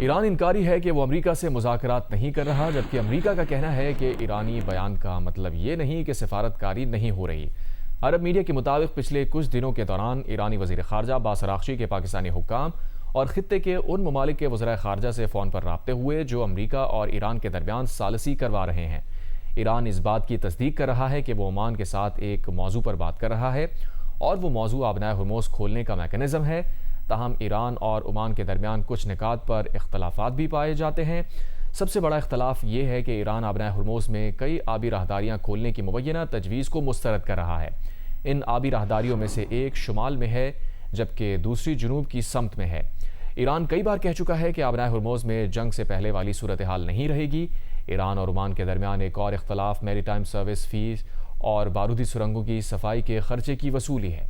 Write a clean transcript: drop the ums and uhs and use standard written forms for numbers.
ایران انکاری ہے کہ وہ امریکہ سے مذاکرات نہیں کر رہا، جبکہ امریکہ کا کہنا ہے کہ ایرانی بیان کا مطلب یہ نہیں کہ سفارتکاری نہیں ہو رہی۔ عرب میڈیا کے مطابق پچھلے کچھ دنوں کے دوران ایرانی وزیر خارجہ عباس اراغچی کے پاکستانی حکام اور خطے کے ان ممالک کے وزرائے خارجہ سے فون پر رابطے ہوئے جو امریکہ اور ایران کے درمیان ثالثی کروا رہے ہیں۔ ایران اس بات کی تصدیق کر رہا ہے کہ وہ عمان کے ساتھ ایک موضوع پر بات کر رہا ہے اور وہ موضوع آبنائے ہرموز کھولنے کا میکانزم ہے۔ تاہم ایران اور عمان کے درمیان کچھ نکات پر اختلافات بھی پائے جاتے ہیں۔ سب سے بڑا اختلاف یہ ہے کہ ایران آبنائے ہرموز میں کئی آبی راہداریاں کھولنے کی مبینہ تجویز کو مسترد کر رہا ہے۔ ان آبی راہداریوں میں سے ایک شمال میں ہے جبکہ دوسری جنوب کی سمت میں ہے۔ ایران کئی بار کہہ چکا ہے کہ آبنائے ہرموز میں جنگ سے پہلے والی صورتحال نہیں رہے گی۔ ایران اور عمان کے درمیان ایک اور اختلاف میری ٹائم سروس فیس اور بارودی سرنگوں کی صفائی کے خرچے کی وصولی ہے۔